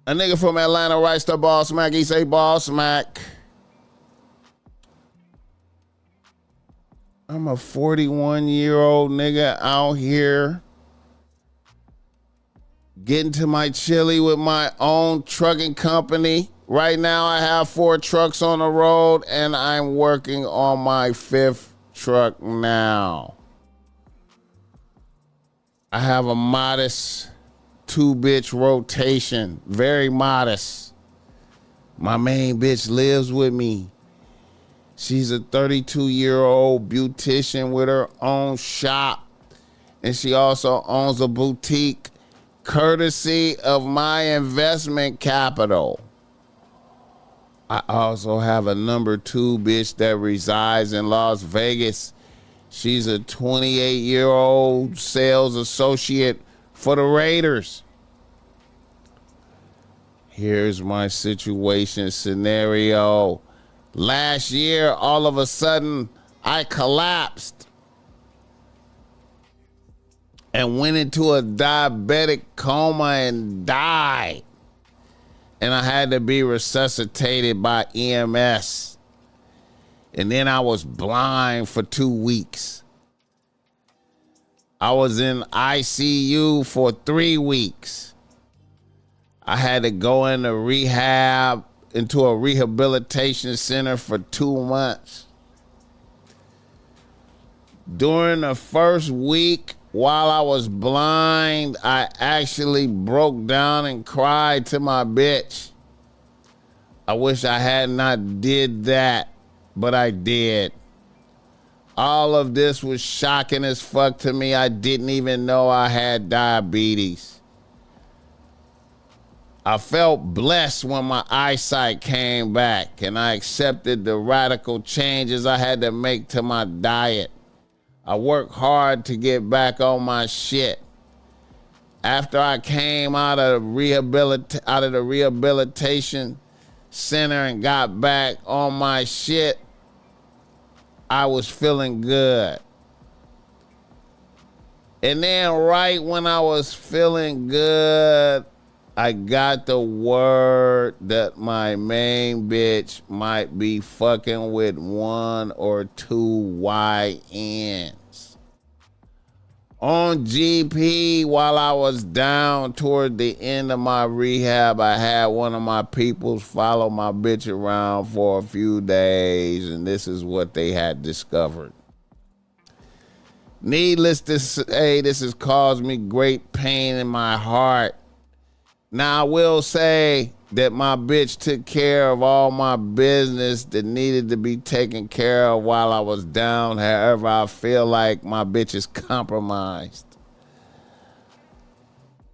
A nigga from Atlanta writes to BossMack. He say, BossMack, I'm a 41-year-old nigga out here getting to my chili with my own trucking company. Right now, I have 4 trucks on the road, and I'm working on my 5th truck now. I have a modest 2-bitch rotation, very modest. My main bitch lives with me. She's a 32-year-old beautician with her own shop, and she also owns a boutique courtesy of my investment capital. I also have a number 2 bitch that resides in Las Vegas. She's a 28-year-old sales associate for the Raiders. Here's my situation scenario. Last year, all of a sudden, I collapsed and went into a diabetic coma and died. And I had to be resuscitated by EMS. And then I was blind for 2 weeks. I was in ICU for 3 weeks. I had to go into a rehabilitation center for 2 months. During the first week, while I was blind, I actually broke down and cried to my bitch. I wish I had not did that, but I did. All of this was shocking as fuck to me. I didn't even know I had diabetes. I felt blessed when my eyesight came back and I accepted the radical changes I had to make to my diet. I worked hard to get back on my shit. After I came out of the rehabilitation center and got back on my shit, I was feeling good. And then right when I was feeling good, I got the word that my main bitch might be fucking with 1 or 2 YNs. On GP, while I was down toward the end of my rehab, I had one of my peoples follow my bitch around for a few days, and this is what they had discovered. Needless to say, this has caused me great pain in my heart. Now, I will say that my bitch took care of all my business that needed to be taken care of while I was down. However, I feel like my bitch is compromised.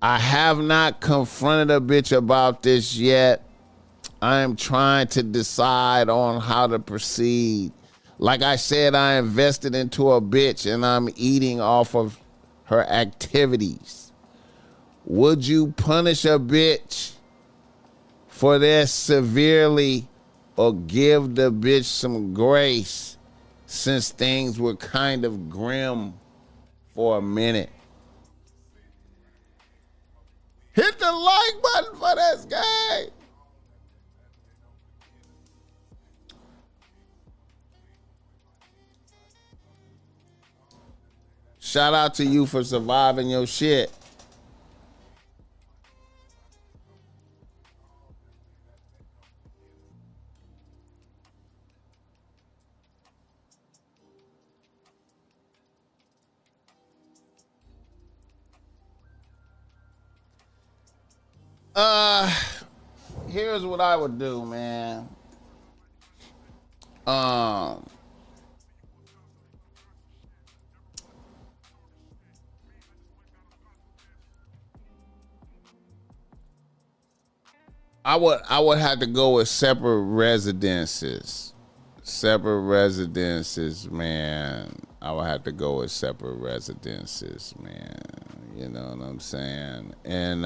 I have not confronted a bitch about this yet. I am trying to decide on how to proceed. Like I said, I invested into a bitch and I'm eating off of her activities. Would you punish a bitch for this severely or give the bitch some grace since things were kind of grim for a minute? Hit the like button for this guy. Shout out to you for surviving your shit. Here's what I would do, man. I would have to go with separate residences. Separate residences, man. I would have to go with separate residences, man. You know what I'm saying? And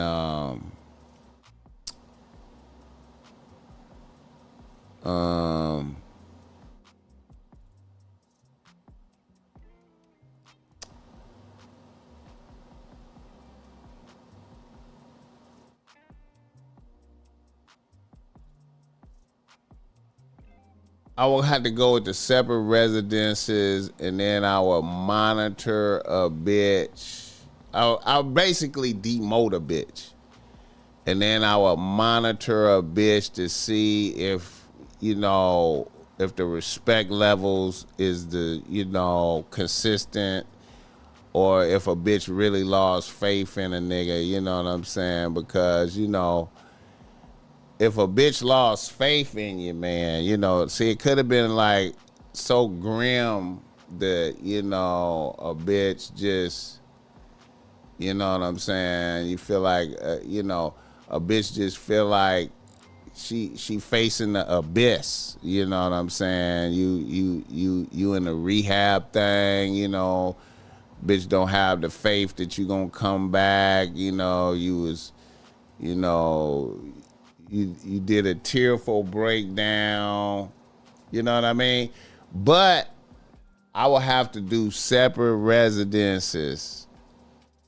I will have to go with the separate residences, and then I will monitor a bitch. I'll basically demote a bitch, and then I will monitor a bitch to see if, you know, if the respect levels is the, you know, consistent, or if a bitch really lost faith in a nigga, you know what I'm saying? Because, you know, if a bitch lost faith in you, man, you know, see, it could have been like so grim that, you know, a bitch just, you know what I'm saying? You feel like, you know, a bitch just feel like she facing the abyss. You know what I'm saying? You in the rehab thing. You know, bitch don't have the faith that you gonna come back. You know, you was, you know, you did a tearful breakdown. You know what I mean? But I will have to do separate residences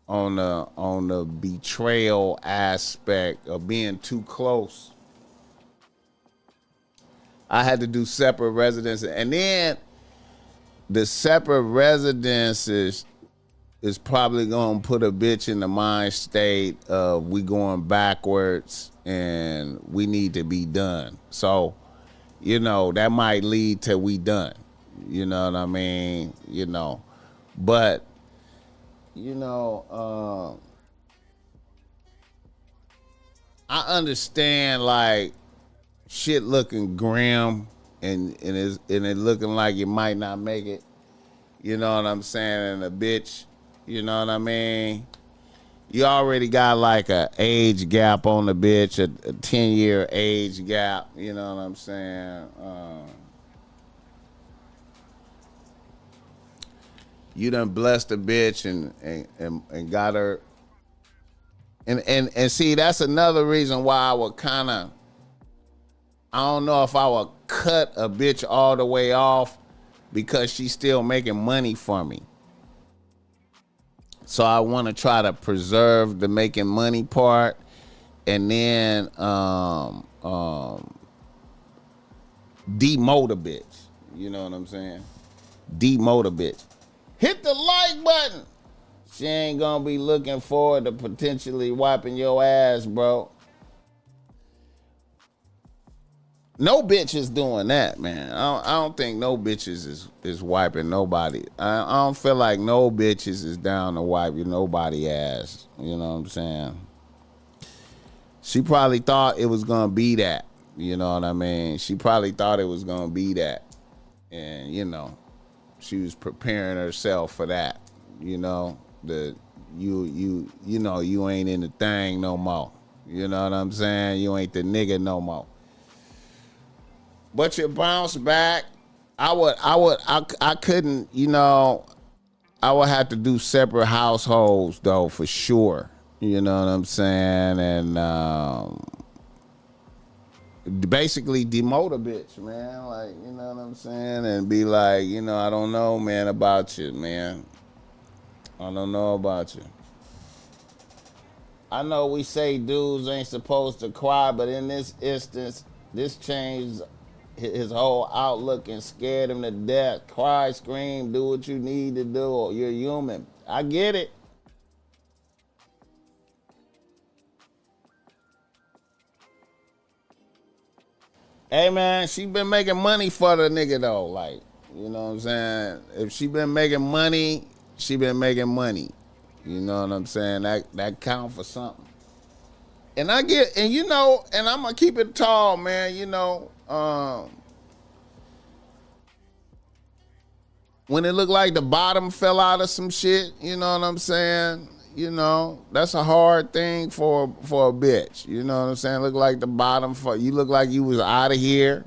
on the betrayal aspect of being too close. I had to do separate residences, and then the separate residences is probably gonna put a bitch in the mind state of we going backwards and we need to be done. So, you know, that might lead to we done. You know what I mean? You know, but you know, I understand like shit looking grim and it looking like you might not make it. You know what I'm saying? And a bitch, you know what I mean? You already got like a age gap on the bitch, a 10-year age gap. You know what I'm saying? You done blessed the bitch and got her. And see, that's another reason why I would kind of, I don't know if I would cut a bitch all the way off because she's still making money for me. So I want to try to preserve the making money part, and then demote a bitch. You know what I'm saying? Demote a bitch. Hit the like button. She ain't gonna be looking forward to potentially wiping your ass, bro. No bitch is doing that, man. I don't think no bitches is wiping nobody. I don't feel like no bitches is down to wipe nobody ass. You know what I'm saying? She probably thought it was gonna be that. You know what I mean? She probably thought it was gonna be that, and you know, she was preparing herself for that. You know, you know you ain't in the thing no more. You know what I'm saying? You ain't the nigga no more. But you bounce back. I couldn't, you know, I would have to do separate households though for sure. You know what I'm saying? And basically demote a bitch, man. Like, you know what I'm saying? And be like, you know, I don't know, man, about you, man. I don't know about you. I know we say dudes ain't supposed to cry, but in this instance, this changed his whole outlook and scared him to death. Cry, scream, do what you need to do. You're human. I get it. Hey man, she been making money for the nigga though. Like, you know what I'm saying? If she been making money, she been making money. You know what I'm saying? That count for something. And I get, and you know, and I'm gonna keep it tall, man. You know, when it looked like the bottom fell out of some shit, you know what I'm saying? You know, that's a hard thing for a bitch. You know what I'm saying? Look like the bottom for you. Look like you was out of here.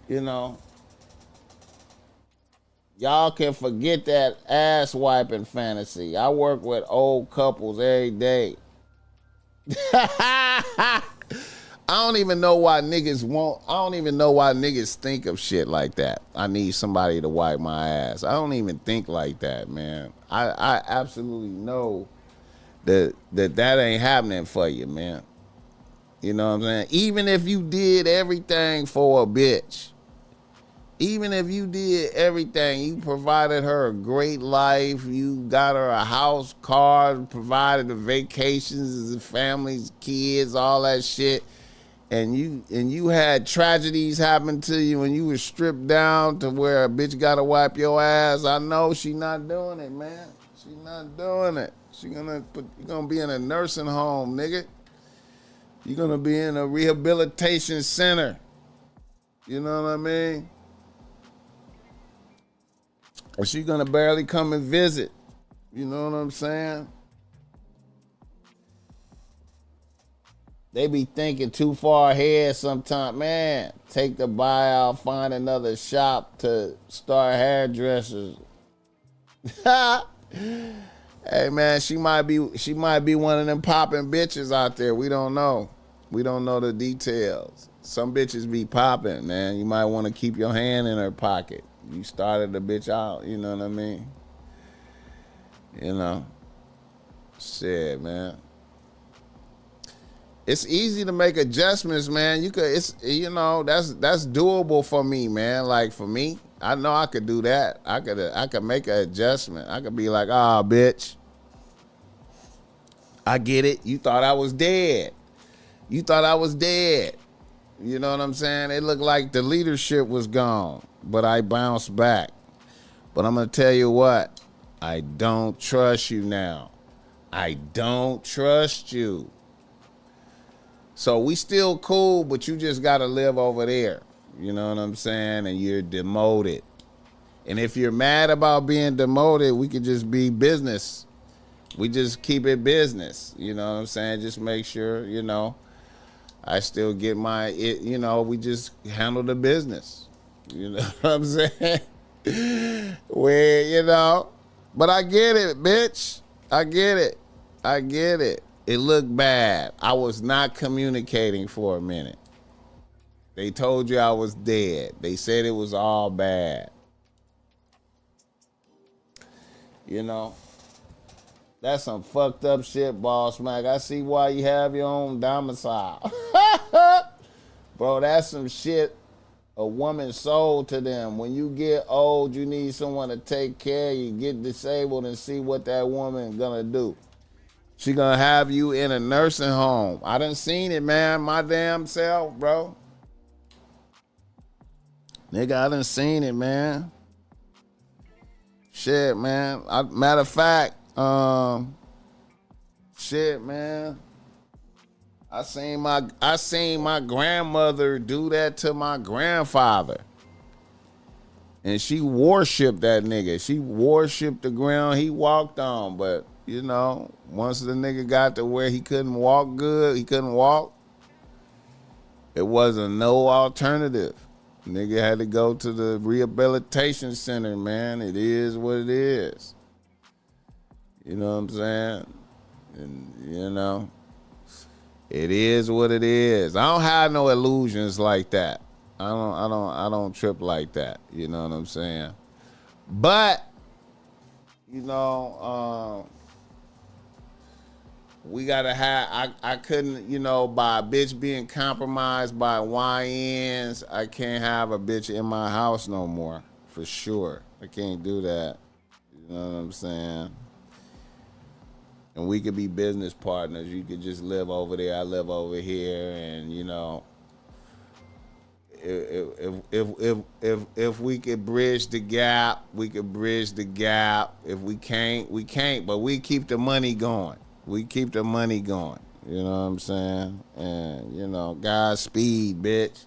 You know, y'all can forget that ass wiping fantasy. I work with old couples every day. I don't even know why niggas won't. I don't even know why niggas think of shit like that. I need somebody to wipe my ass. I don't even think like that, man. I absolutely know that ain't happening for you, man. You know what I'm saying? Even if you did everything for a bitch, Even if you did everything, you provided her a great life, you got her a house, car, provided the vacations, the families, kids, all that shit, and you had tragedies happen to you and you were stripped down to where a bitch gotta wipe your ass, I know she not doing it, man. She not doing it. You're gonna be in a nursing home, nigga. You're gonna be in a rehabilitation center. You know what I mean? Or she gonna barely come and visit. You know what I'm saying? They be thinking too far ahead sometimes. Man, take the buyout, find another shop to start hairdressers. Hey man, she might be one of them popping bitches out there. We don't know. We don't know the details. Some bitches be popping, man. You might want to keep your hand in her pocket. You started the bitch out, you know what I mean? You know. Shit, man. It's easy to make adjustments, man. That's doable for me, man. Like for me, I know I could do that. I could make an adjustment. I could be like, "Ah, bitch, I get it. You thought I was dead. You thought I was dead." You know what I'm saying? It looked like the leadership was gone, but I bounced back. But I'm gonna tell you what, I don't trust you now. I don't trust you. So we still cool, but you just gotta live over there. You know what I'm saying? And you're demoted. And if you're mad about being demoted, we could just be business. We just keep it business. You know what I'm saying? Just make sure, you know, I still get we just handle the business. You know what I'm saying? Where, you know, but I get it, bitch. I get it. It looked bad. I was not communicating for a minute. They told you I was dead. They said it was all bad. You know? That's some fucked up shit, BossMack. I see why you have your own domicile. Bro, that's some shit a woman sold to them. When you get old, you need someone to take care of you, get disabled, and see what that woman gonna do. She gonna have you in a nursing home. I done seen it, man, my damn self, bro. Nigga, I done seen it, man. Shit, man. Matter of fact, shit, man. I seen my grandmother do that to my grandfather. And she worshipped that nigga. She worshipped the ground he walked on. But, you know, once the nigga got to where he couldn't walk good, it wasn't no alternative. Nigga had to go to the rehabilitation center, man. It is what it is. You know what I'm saying? And, you know, it is what it is. I don't have no illusions like that. I don't trip like that. You know what I'm saying? But, you know, we gotta have, I couldn't, you know, by a bitch being compromised by YNs, I can't have a bitch in my house no more, for sure. I can't do that. You know what I'm saying? And we could be business partners. You could just live over there, I live over here, and you know, if we could bridge the gap, we could bridge the gap. If we can't, we can't. But we keep the money going. We keep the money going. You know what I'm saying? And you know, Godspeed, bitch.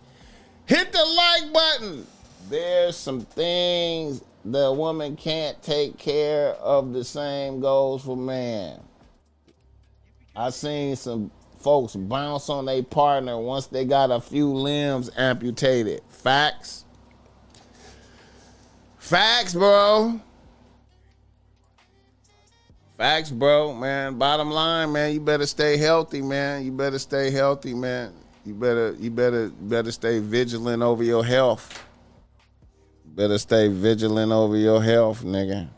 Hit the like button. There's some things the woman can't take care of. The same goes for man. I seen some folks bounce on their partner once they got a few limbs amputated. Facts. Facts, bro. Facts, bro, man. Bottom line, man, you better stay healthy, man. You better stay healthy, man. You better stay vigilant over your health. Better stay vigilant over your health, nigga.